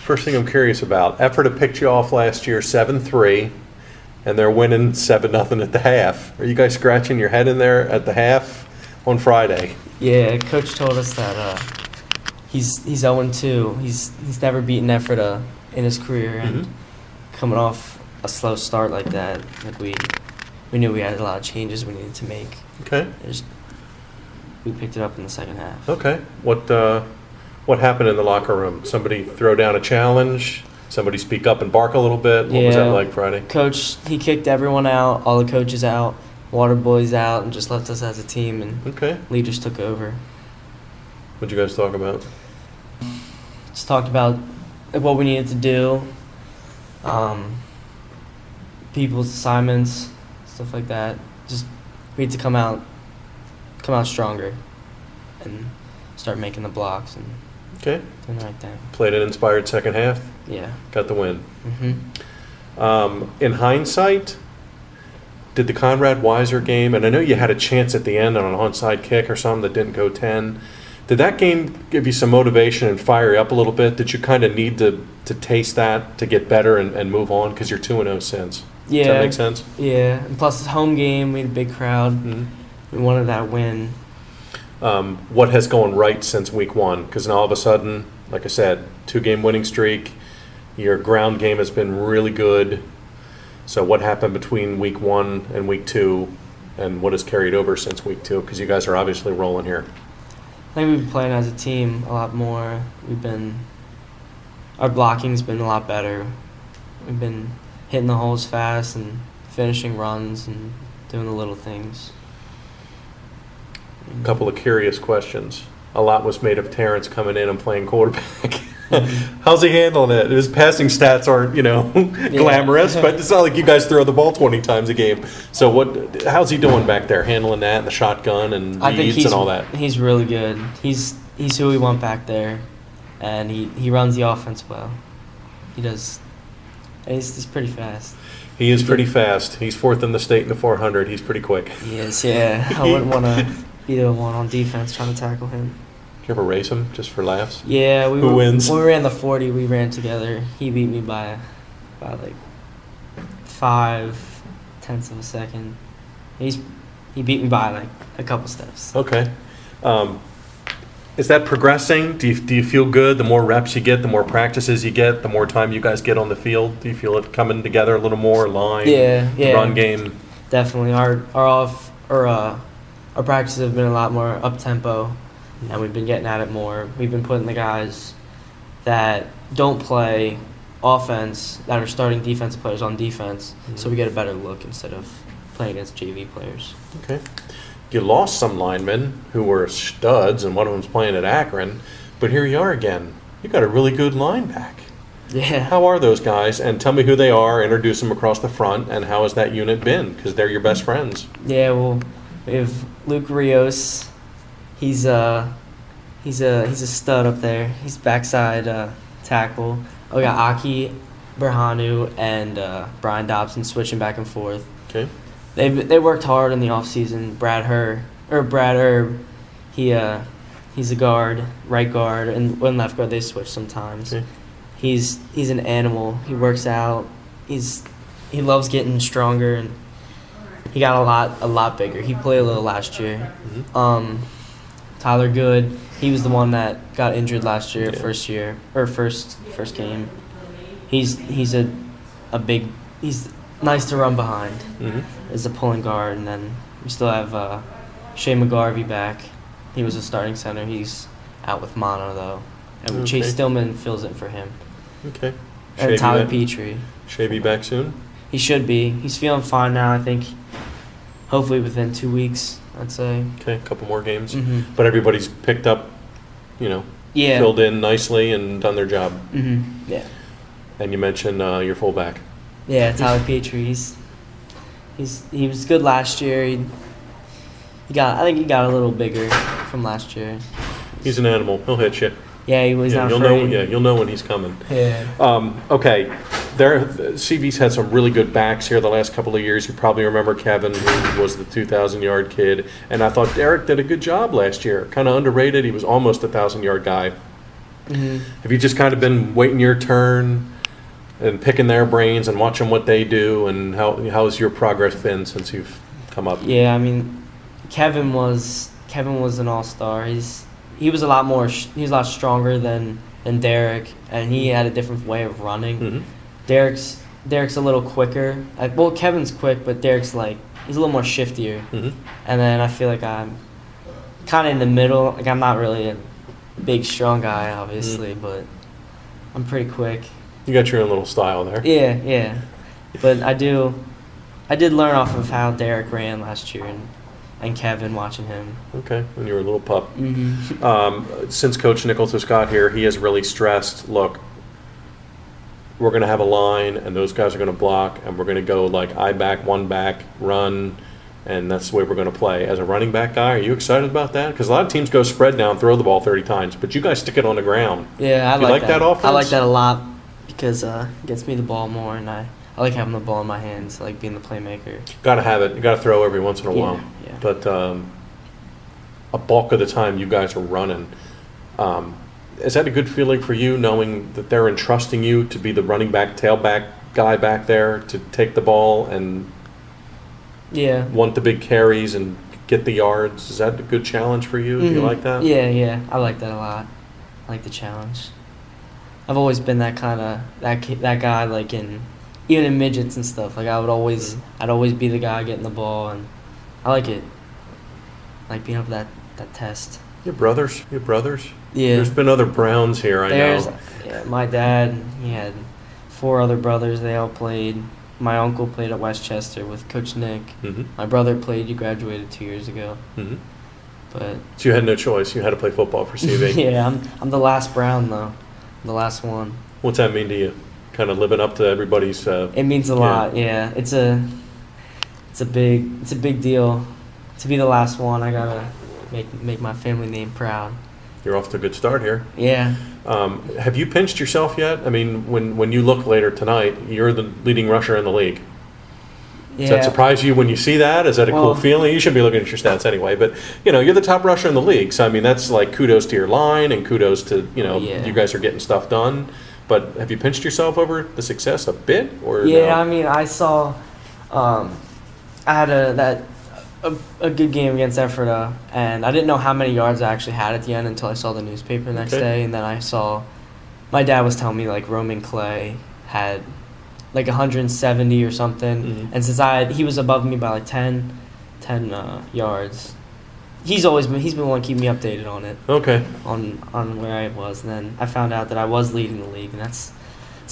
First thing I'm curious about, effort had picked you off last year 7-3, and they're winning 7-0 at the half. Are you guys scratching your head in there at the half on Friday? Yeah, Coach told us that he's 0-2. He's never beaten effort in his career, and coming off a slow start like that, like we knew we had a lot of changes we needed to make. Okay. We picked it up in the second half. Okay. What happened in the locker room? Somebody throw down a challenge? Somebody speak up and bark a little bit? What was that like Friday? Coach, he kicked everyone out, all the coaches out, water boys out, and just left us as a team, and Lee just took over. What'd you guys talk about? Just talked about what we needed to do, people's assignments, stuff like that. Just we need to come out stronger and start making the blocks and doing the right thing. Played an inspired second half? Yeah. Got the win. In hindsight, did the Conrad Weiser game, and I know you had a chance at the end on an onside kick or something that didn't go 10, did that game give you some motivation and fire you up a little bit? Did you kind of need to taste that to get better and move on? Because you're 2-0 since. Yeah. Does that make sense? Yeah. And plus, it's home game. We had a big crowd. We wanted that win. What has gone right since week one? Because now all of a sudden, like I said, 2-game winning streak. Your ground game has been really good. So what happened between week one and week two, and what has carried over since week two? Because you guys are obviously rolling here. I think we've been playing as a team a lot more. Our blocking's been a lot better. We've been hitting the holes fast and finishing runs and doing the little things. A couple of curious questions. A lot was made of Terrence coming in and playing quarterback. How's he handling it? His passing stats aren't, glamorous, but it's not like you guys throw the ball 20 times a game. So how's he doing back there, handling that and the shotgun and reads and all that? He's really good. He's who we want back there, and he runs the offense well. He does. He's pretty fast. He is pretty fast. He's fourth in the state in the 400. He's pretty quick. He is, yeah. I wouldn't want to be the one on defense trying to tackle him. Did you ever race him just for laughs? Yeah. Who wins? When we ran the 40, we ran together. He beat me by like 0.5 of a second. He beat me by like a couple steps. Okay. Is that progressing? Do you feel good? The more reps you get, the more practices you get, the more time you guys get on the field? Do you feel it coming together a little more, line, run game? Definitely. Our practices have been a lot more up-tempo, and we've been getting at it more. We've been putting the guys that don't play offense, that are starting defensive players on defense, so we get a better look instead of playing against JV players. Okay. You lost some linemen who were studs, and one of them's playing at Akron, but here you are again. You got a really good line back. Yeah. How are those guys? And tell me who they are, introduce them across the front, and how has that unit been? Because they're your best friends. Yeah, well, we have Luke Rios. He's a stud up there. He's backside tackle. We got Aki Berhanu and Brian Dobson switching back and forth. Okay. They worked hard in the offseason. Brad Herb, he's a guard, right guard, and when left guard they switch sometimes. Okay. He's an animal. He works out. He loves getting stronger, and he got a lot bigger. He played a little last year. Tyler Good, he was the one that got injured last year, first game. He's nice to run behind as a pulling guard, and then we still have Shea McGarvey back. He was a starting center. He's out with mono though, and Chase Stillman fills in for him. Okay. And Tyler Petrie. Shea be back soon? He should be. He's feeling fine now. I think hopefully within 2 weeks, I'd say. Okay, a couple more games. But everybody's picked up, Yeah. filled in nicely and done their job. Yeah. And you mentioned your fullback. Yeah, Tyler Petrie. He was good last year. I think he got a little bigger from last year. He's an animal. He'll hit you. Yeah, he's not afraid. You'll know when he's coming. Yeah. Okay. CV's had some really good backs here the last couple of years. You probably remember Kevin, who was the 2,000-yard kid. And I thought Derek did a good job last year. Kind of underrated. He was almost a 1,000-yard guy. Have you just kind of been waiting your turn and picking their brains and watching what they do, and how's your progress been since you've come up? Yeah, I mean, Kevin was an all-star. He was a lot stronger than Derek, and he had a different way of running. Mm-hmm. Derek's a little quicker. Well, Kevin's quick, but Derek's he's a little more shiftier. Mm-hmm. And then I feel like I'm kind of in the middle. Like I'm not really a big, strong guy, obviously, but I'm pretty quick. You got your own little style there. Yeah. But I did learn off of how Derek ran last year and Kevin, watching him. Okay, when you were a little pup. Mm-hmm. Since Coach Nichols has got here, he has really stressed, look, we're going to have a line, and those guys are going to block, and we're going to go like I back, one back, run, and that's the way we're going to play. As a running back guy, are you excited about that? Because a lot of teams go spread down, throw the ball 30 times, but you guys stick it on the ground. Yeah, I like that. Offense? I like that a lot because it gets me the ball more, and I like having the ball in my hands, I like being the playmaker. Got to have it. You got to throw every once in a while. Yeah. But a bulk of the time, you guys are running. Is that a good feeling for you, knowing that they're entrusting you to be the running back, tailback guy back there to take the ball and want the big carries and get the yards? Is that a good challenge for you? Mm-hmm. Do you like that? Yeah. I like that a lot. I like the challenge. I've always been that kind of that guy, like even in midgets and stuff. Like I'd always be the guy getting the ball, and I like it. I like being up that test. Your brothers? Yeah. There's been other Browns here, I know. Yeah, my dad, he had 4 other brothers. They all played. My uncle played at Westchester with Coach Nick. Mm-hmm. My brother played. He graduated 2 years ago. Mm-hmm. But so you had no choice. You had to play football for CV. Yeah, I'm the last Brown, though. I'm the last one. What's that mean to you? Kind of living up to everybody's. It means a lot. Yeah, it's a big deal to be the last one. I gotta make my family name proud. You're off to a good start here. Yeah. Have you pinched yourself yet? I mean, when you look later tonight, you're the leading rusher in the league. Yeah. Does that surprise you when you see that? Is that a cool feeling? You should be looking at your stats anyway. But, you're the top rusher in the league. So, I mean, that's like kudos to your line and kudos to, you guys are getting stuff done. But have you pinched yourself over the success a bit? Or yeah, no? I mean, I saw I had a good game against Ephrata, and I didn't know how many yards I actually had at the end until I saw the newspaper the next day, and then I saw my dad was telling me like Roman Clay had like 170 or something, and since he was above me by like 10 yards. He's been one keeping me updated on it. Okay. On where I was, and then I found out that I was leading the league, and it's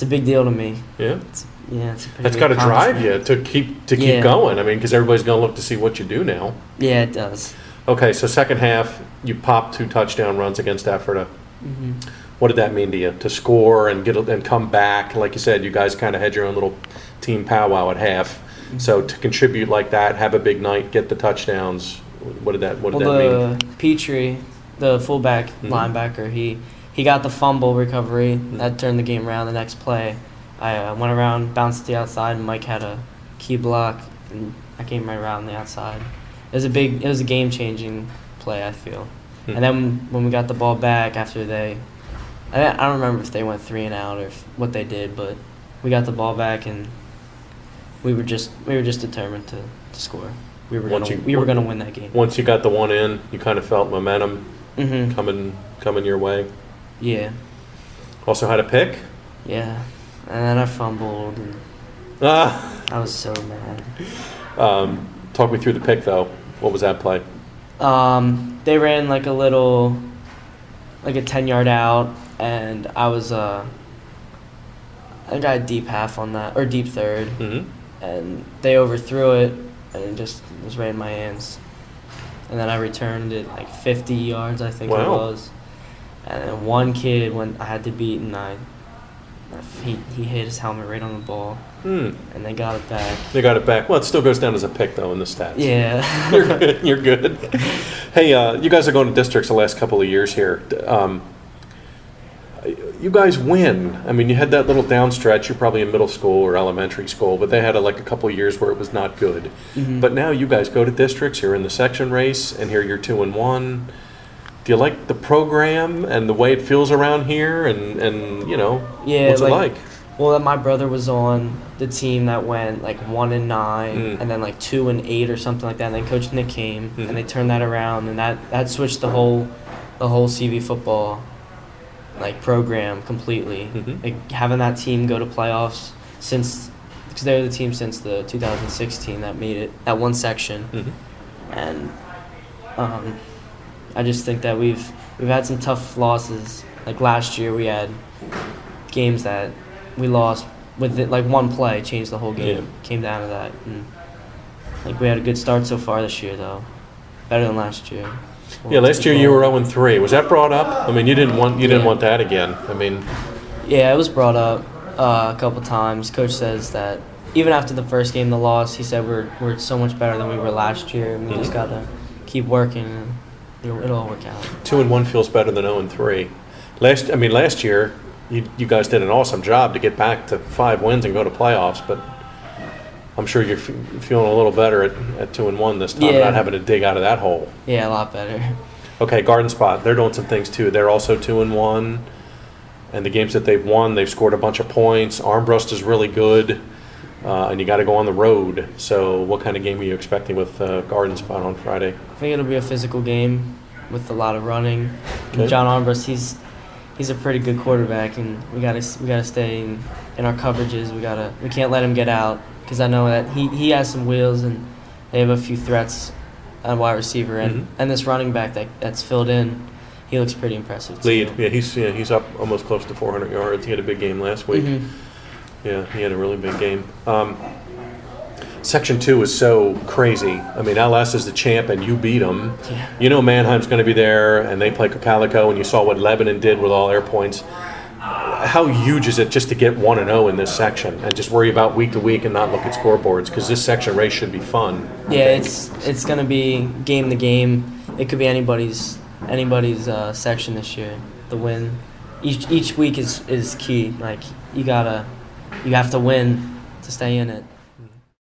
a big deal to me. Yeah. It's a pretty That's big got to drive accomplishment. you to keep going. I mean, because everybody's going to look to see what you do now. Yeah, it does. Okay, so second half, you popped 2 touchdown runs against Ephrata. Mm-hmm. What did that mean to you? To score and come back, like you said, you guys kind of had your own little team powwow at half. Mm-hmm. So to contribute like that, have a big night, get the touchdowns. What did that mean? Petrie, the fullback linebacker, he got the fumble recovery that turned the game around. The next play, I went around, bounced to the outside, and Mike had a key block, and I came right around the outside. It was a game-changing play, I feel. And then when we got the ball back after I don't remember if they went 3 and out or what they did, but we got the ball back and we were just determined to score. We were gonna win that game. Once you got the one in, you kind of felt momentum coming your way. Yeah. Also had a pick. Yeah, and then I fumbled. And I was so mad. Talk me through the pick though. What was that play? They ran like a 10-yard out, and I was I think I had deep half on that, or deep third, and they overthrew it, and it just was right in my hands. And then I returned it like 50 yards, I think it was. And then one kid, when I had to beat, and he hit his helmet right on the ball, and they got it back. They got it back. Well, it still goes down as a pick, though, in the stats. Yeah. You're good. You're good. Hey, you guys are going to districts the last couple of years here. You guys win. I mean, you had that little down stretch. You're probably in middle school or elementary school, but they had a couple of years where it was not good. But now you guys go to districts. You're in the section race, and here you're 2-1. do you like the program and the way it feels around here? And Yeah, what's it like? Well, my brother was on the team that went like 1-9, and then like 2-8 or something like that. And then Coach Nick came, and they turned that around, and that switched the whole CV football like program completely. Like having that team go to playoffs because they're the team since the 2016 that made it, that one section, and I just think that we've had some tough losses. Like last year, we had games that we lost with it, like one play changed the whole game. Yeah. Came down to that, and like we had a good start so far this year, though, better than last year. Yeah, last year you were 0-3. Was that brought up? I mean, you didn't want that again. I mean, yeah, it was brought up a couple times. Coach says that even after the first game, the loss, he said we're so much better than we were last year, and we just gotta keep working, and it'll all work out. 2-1 feels better than 0-3. Last year, you guys did an awesome job to get back to 5 wins and go to playoffs, but I'm sure you're feeling a little better at 2-1 this time, not having to dig out of that hole. Yeah, a lot better. Okay, Garden Spot, they're doing some things too. They're also 2-1, and the games that they've won, they've scored a bunch of points. Armbrust is really good, and you got to go on the road. So, what kind of game are you expecting with Garden Spot on Friday? I think it'll be a physical game with a lot of running. Okay. John Armbrust, he's a pretty good quarterback, and we gotta stay in our coverages. We can't let him get out, because I know that he has some wheels, and they have a few threats on wide receiver, and this running back that's filled in, he looks pretty impressive too. Lead, yeah, he's up almost close to 400 yards. He had a big game last week. Yeah, he had a really big game. Section 2 is so crazy. I mean, LS is the champ, and you beat them. Yeah. You know Mannheim's going to be there, and they play Cocalico, and you saw what Lebanon did with all their points. How huge is it just to get 1-0 in this section and just worry about week to week and not look at scoreboards? Because this section race should be fun. Yeah, it's going to be game to game. It could be anybody's section this year. The win each week is key. Like you have to win to stay in it.